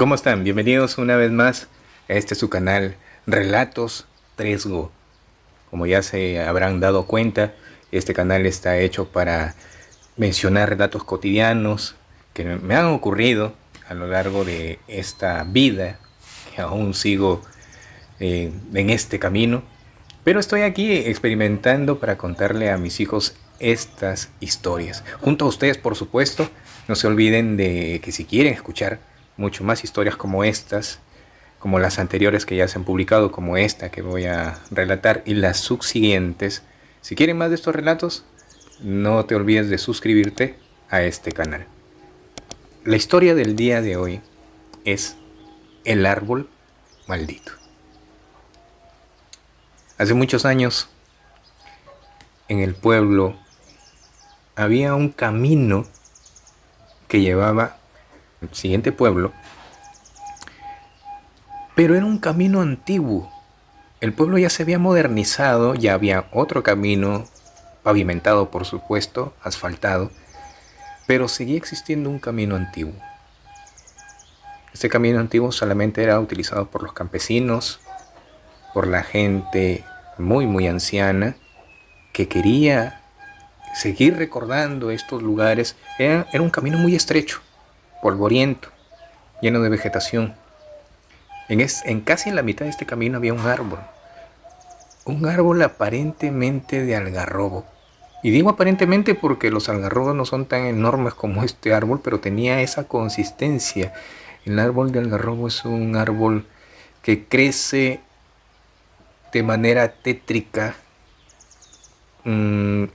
¿Cómo están? Bienvenidos una vez más a su canal Relatos Tresgo. Como ya se habrán dado cuenta, este canal está hecho para mencionar relatos cotidianos que me han ocurrido a lo largo de esta vida, que aún sigo en este camino. Pero estoy aquí experimentando para contarle a mis hijos estas historias. Junto a ustedes, por supuesto, no se olviden de que si quieren escuchar mucho más historias como estas, como las anteriores que ya se han publicado, como esta que voy a relatar y las subsiguientes, si quieren más de estos relatos, no te olvides de suscribirte a este canal. La historia del día de hoy es El árbol maldito. Hace muchos años, en el pueblo, había un camino que llevaba al siguiente pueblo, pero era un camino antiguo. El pueblo ya se había modernizado, ya había otro camino, pavimentado por supuesto, asfaltado, pero seguía existiendo un camino antiguo. Este camino antiguo solamente era utilizado por los campesinos, por la gente muy anciana que quería seguir recordando estos lugares. Era un camino muy estrecho, polvoriento, lleno de vegetación. En casi en la mitad de este camino había un árbol aparentemente de algarrobo. Y digo aparentemente porque los algarrobos no son tan enormes como este árbol, pero tenía esa consistencia. El árbol de algarrobo es un árbol que crece de manera tétrica.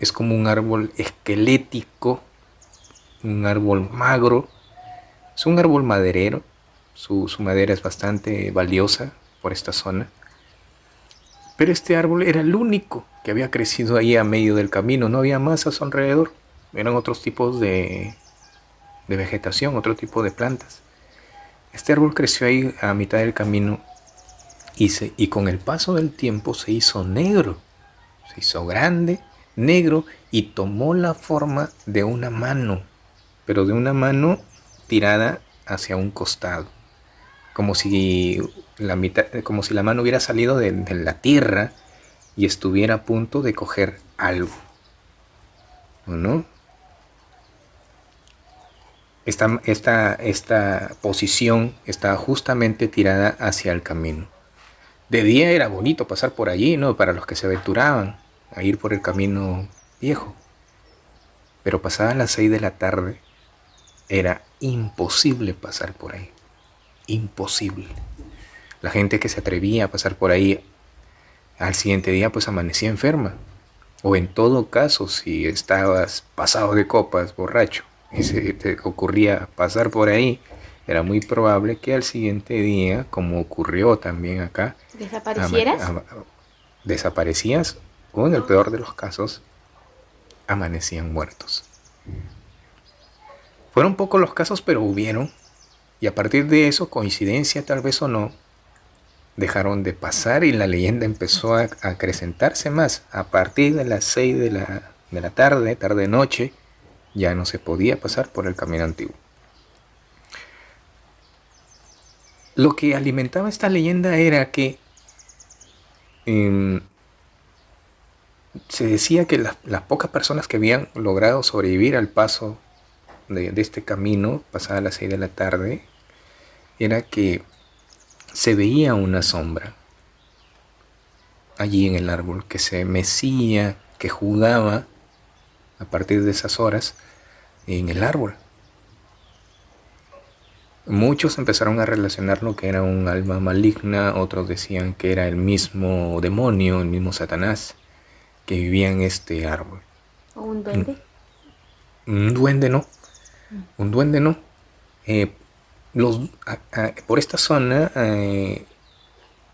Es como un árbol esquelético, un árbol magro. Es un árbol maderero. Su madera es bastante valiosa por esta zona. Pero este árbol era el único que había crecido ahí a medio del camino. No había más a su alrededor. Eran otros tipos de vegetación, otro tipo de plantas. Este árbol creció ahí a mitad del camino y con el paso del tiempo se hizo negro. Se hizo grande, negro, y tomó la forma de una mano, pero de una mano tirada hacia un costado, como si como si la mano hubiera salido de la tierra y estuviera a punto de coger algo, ¿no? Esta posición estaba justamente tirada hacia el camino. De día era bonito pasar por allí, ¿no? Para los que se aventuraban a ir por el camino viejo. Pero pasadas las 6 de la tarde era imposible pasar por ahí. Imposible. La gente que se atrevía a pasar por ahí al siguiente día pues amanecía enferma. O en todo caso, si estabas pasado de copas, borracho, y se te ocurría pasar por ahí, era muy probable que al siguiente día, como ocurrió también acá, ¿Desaparecieras? desaparecías o en el peor de los casos, amanecían muertos. Fueron pocos los casos, pero hubieron, y a partir de eso, coincidencia tal vez o no, dejaron de pasar y la leyenda empezó a acrecentarse más. A partir de las 6 de la tarde, tarde-noche, ya no se podía pasar por el camino antiguo. Lo que alimentaba esta leyenda era que se decía que las pocas personas que habían logrado sobrevivir al paso de este camino, pasada las 6 de la tarde, era que se veía una sombra allí en el árbol, que se mecía, que jugaba a partir de esas horas en el árbol. Muchos empezaron a relacionar lo que era un alma maligna, otros decían que era el mismo demonio, el mismo Satanás, que vivía en este árbol. ¿O un duende? Un duende no, un duende no. Eh, por esta zona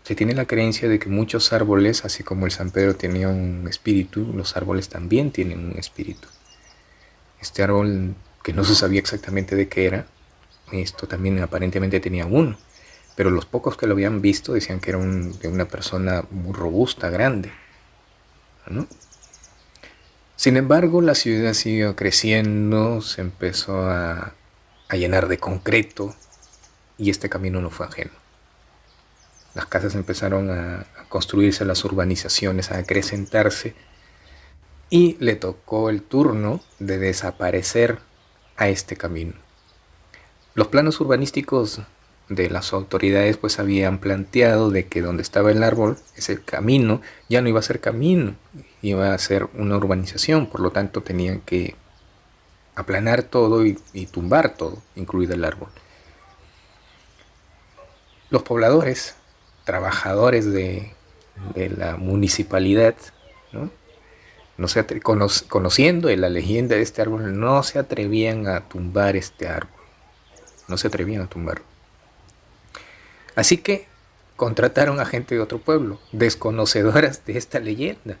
se tiene la creencia de que muchos árboles, así como el San Pedro tenía un espíritu, los árboles también tienen un espíritu. Este árbol, que no se sabía exactamente de qué era, esto también aparentemente tenía uno, pero los pocos que lo habían visto decían que era de una persona muy robusta, grande, ¿no? Sin embargo, la ciudad siguió creciendo, se empezó a llenar de concreto, y este camino no fue ajeno. Las casas empezaron a construirse, las urbanizaciones a acrecentarse, y le tocó el turno de desaparecer a este camino. Los planos urbanísticos de las autoridades pues habían planteado de que donde estaba el árbol, ese camino ya no iba a ser camino, iba a ser una urbanización, por lo tanto tenían que aplanar todo y tumbar todo, incluido el árbol. Los pobladores, trabajadores de la municipalidad, ¿no? Conociendo la leyenda de este árbol, no se atrevían a tumbar este árbol, no se atrevían a tumbarlo. Así que contrataron a gente de otro pueblo, desconocedoras de esta leyenda.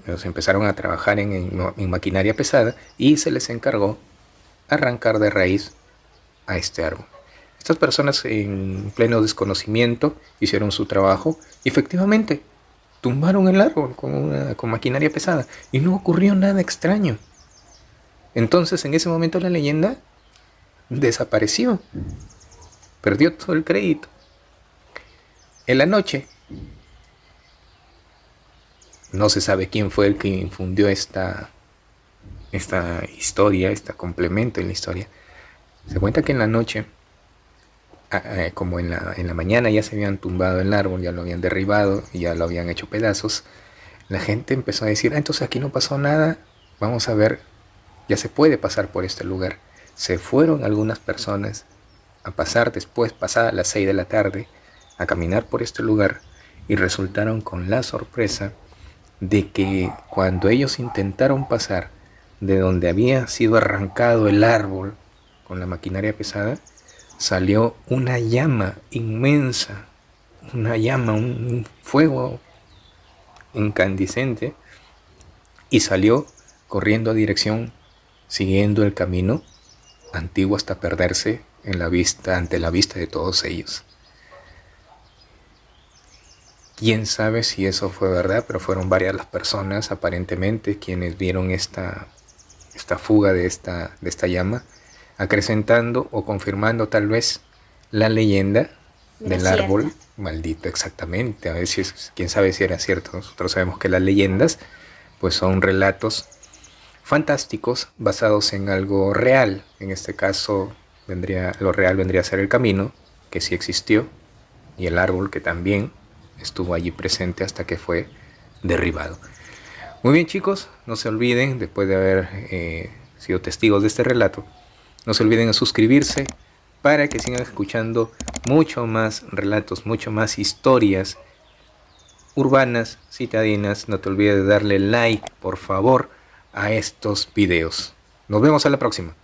Ellos empezaron a trabajar en maquinaria pesada y se les encargó arrancar de raíz a este árbol. Estas personas, en pleno desconocimiento, hicieron su trabajo y efectivamente tumbaron el árbol con maquinaria pesada y no ocurrió nada extraño. Entonces, en ese momento la leyenda desapareció, perdió todo el crédito. En la noche, no se sabe quién fue el que infundió esta historia, este complemento en la historia. Se cuenta que en la noche, como en la mañana ya se habían tumbado el árbol, ya lo habían derribado y ya lo habían hecho pedazos, la gente empezó a decir, entonces aquí no pasó nada, vamos a ver, ya se puede pasar por este lugar. Se fueron algunas personas a pasar después, pasadas las 6 de la tarde, a caminar por este lugar y resultaron con la sorpresa de que cuando ellos intentaron pasar de donde había sido arrancado el árbol con la maquinaria pesada, salió una llama inmensa, una llama, un fuego incandescente, y salió corriendo a dirección, siguiendo el camino antiguo hasta perderse ante la vista de todos ellos. Quién sabe si eso fue verdad, pero fueron varias las personas aparentemente quienes vieron esta fuga de esta llama, acrecentando o confirmando tal vez la leyenda del árbol maldito. Exactamente, a veces quién sabe si era cierto. Nosotros sabemos que las leyendas pues son relatos fantásticos basados en algo real. En este caso lo real vendría a ser el camino, que sí existió, y el árbol, que también estuvo allí presente hasta que fue derribado. Muy bien, chicos, no se olviden, después de haber sido testigos de este relato, no se olviden de suscribirse para que sigan escuchando mucho más relatos, mucho más historias urbanas, citadinas. No te olvides de darle like, por favor, a estos videos. Nos vemos a la próxima.